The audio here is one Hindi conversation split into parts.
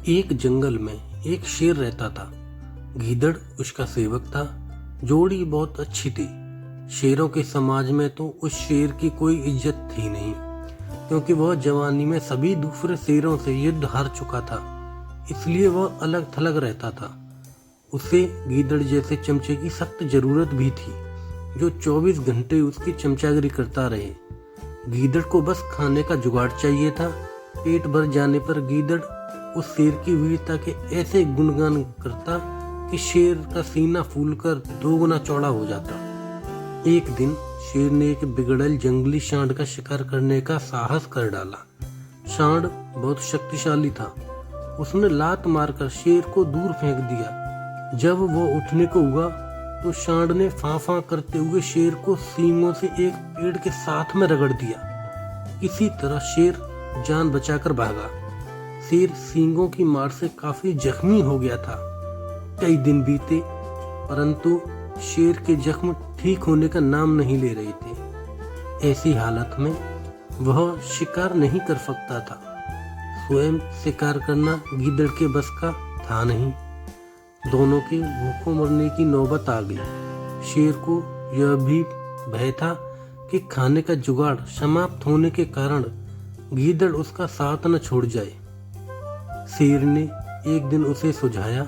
एक जंगल में एक शेर रहता था। गीदड़ उसका सेवक था। जोड़ी बहुत अच्छी थी। शेरों के समाज में तो उस शेर की कोई इज्जत थी नहीं, क्योंकि वह जवानी में सभी दूसरे शेरों से युद्ध हार चुका था। इसलिए वह अलग थलग रहता था। उसे गीदड़ जैसे चमचे की सख्त जरूरत भी थी, जो 24 घंटे उसकी चमचागिरी करता रहे। गीदड़ को बस खाने का जुगाड़ चाहिए था। पेट भर जाने पर गीदड़ उस शेर की वीरता के ऐसे गुणगान करता कि शेर का सीना फूलकर 2 गुना चौड़ा हो जाता। एक दिन शेर ने एक बिगड़ल जंगली सांड का शिकार करने का साहस कर डाला। सांड बहुत शक्तिशाली था। उसने लात मारकर शेर को दूर फेंक दिया। जब वो उठने को हुआ तो सांड ने फां करते हुए शेर को सींगों से एक पेड़ के साथ में रगड़ दिया। किसी तरह शेर जान बचाकर भागा। शेर सींगों की मार से काफी जख्मी हो गया था। कई दिन बीते, परंतु शेर के जख्म ठीक होने का नाम नहीं ले रहे थे। ऐसी हालत में वह शिकार नहीं कर सकता था। स्वयं शिकार करना गीदड़ के बस का था नहीं। दोनों के भूखों मरने की नौबत आ गई। शेर को यह भी भय था कि खाने का जुगाड़ समाप्त होने के कारण गीदड़ उसका साथ न छोड़ जाए। शेर ने एक दिन उसे सुझाया,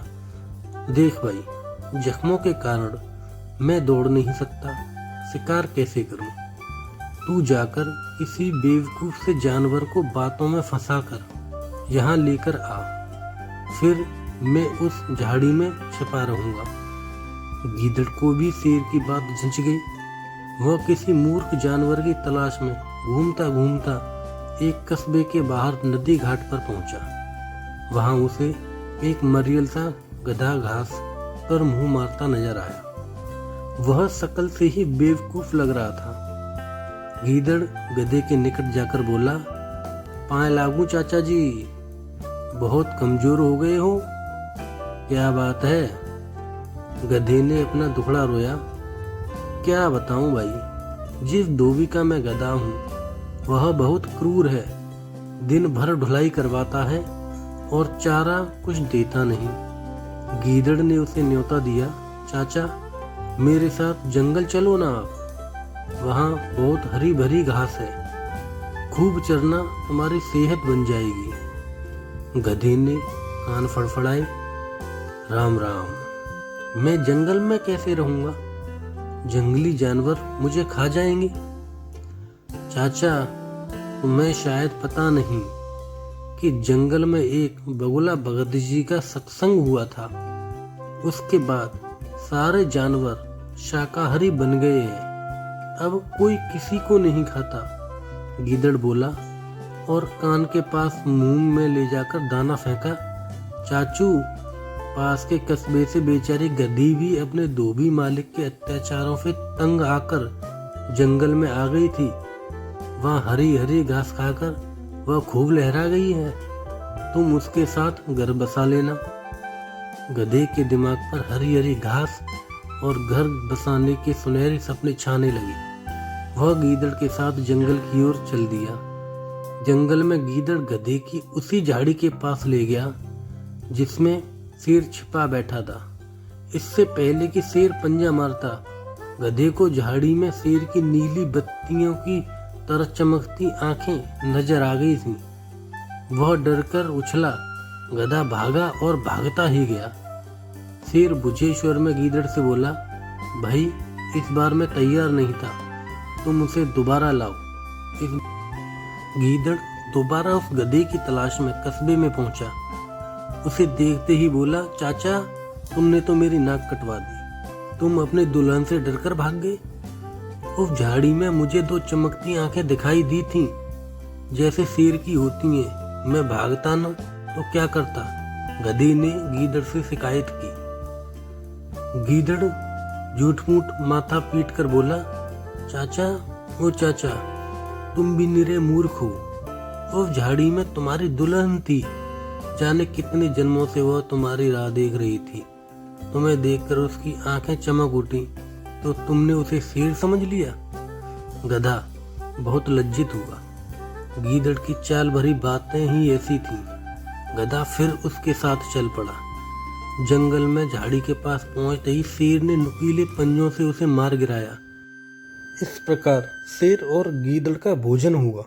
देख भाई, जख्मों के कारण मैं दौड़ नहीं सकता, शिकार कैसे करूं? तू जाकर किसी बेवकूफ से जानवर को बातों में फंसाकर यहाँ लेकर आ, फिर मैं उस झाड़ी में छिपा रहूंगा। गीदड़ को भी शेर की बात जंच गई। वह किसी मूर्ख जानवर की तलाश में घूमता घूमता एक कस्बे के बाहर नदी घाट पर पहुंचा। वहां उसे एक मरियल सा गधा घास पर मुंह मारता नजर आया। वह शकल से ही बेवकूफ लग रहा था। गीदड़ गधे के निकट जाकर बोला, पाए लागू चाचा जी, बहुत कमजोर हो गए हो, क्या बात है? गधे ने अपना दुखड़ा रोया। क्या बताऊं भाई, जिस धोबी का मैं गधा हूँ वह बहुत क्रूर है। दिन भर ढुलाई करवाता है और चारा कुछ देता नहीं। गीदड़ ने उसे न्योता दिया, चाचा मेरे साथ जंगल चलो ना आप, वहाँ बहुत हरी भरी घास है, खूब चरना, तुम्हारी सेहत बन जाएगी। गधे ने कान फड़फड़ाए, राम राम, मैं जंगल में कैसे रहूंगा? जंगली जानवर मुझे खा जाएंगे। चाचा तुम्हें शायद पता नहीं कि जंगल में एक बगुला भगत जी का सत्संग हुआ था। उसके बाद सारे जानवर शाकाहारी बन गए हैं। अब कोई किसी को नहीं खाता। गीदड़ बोला और कान के पास मुंह में ले जाकर दाना फेंका। चाचू, पास के कस्बे से बेचारी गधी भी अपने धोबी मालिक के अत्याचारों से तंग आकर जंगल में आ गई थी। वहाँ हरी हरी घास खाकर वह खूब लहरा गई है। तुम उसके साथ घर बसा लेना। गधे के दिमाग पर हरी हरी घास और घर बसाने के सुनहरे सपने छाने लगे। वह गीदड़ के साथ जंगल की ओर चल दिया। जंगल में गीदड़ गधे की उसी झाड़ी के पास ले गया जिसमें शेर छिपा बैठा था। इससे पहले कि शेर पंजा मारता, गधे को झाड़ी में शेर की नीली बत्तियों की तरह चमकती आंखें नजर आ गई थीं। वह डरकर उछला। गधा भागा और भागता ही गया। शेर बुझे स्वर में गीदड़ से बोला, भाई इस बार मैं तैयार नहीं था, तुम उसे दोबारा लाओ। गीदड़ दोबारा उस गधे की तलाश में कस्बे में पहुंचा। उसे देखते ही बोला, चाचा तुमने तो मेरी नाक कटवा दी, तुम अपने दुल्हन से डरकर भाग गए। उस झाड़ी में मुझे 2 चमकती आंखें दिखाई दी थीं, जैसे शेर की होती हैं। मैं भागता न तो क्या करता? गधे ने गीदड़ से शिकायत की। गीदड़ झूठ मूठ माथा पीट कर बोला, चाचा ओ चाचा, तुम भी निरे मूर्ख हो। उस झाड़ी में तुम्हारी दुल्हन थी। जाने कितने जन्मों से वह तुम्हारी राह देख रही थी। तुम्हें देखकर उसकी आंखें चमक उठी तो तुमने उसे शेर समझ लिया। गधा बहुत लज्जित हुआ। गीदड़ की चाल भरी बातें ही ऐसी थीं। गधा फिर उसके साथ चल पड़ा। जंगल में झाड़ी के पास पहुंचते ही शेर ने नुकीले पंजों से उसे मार गिराया। इस प्रकार शेर और गीदड़ का भोजन हुआ।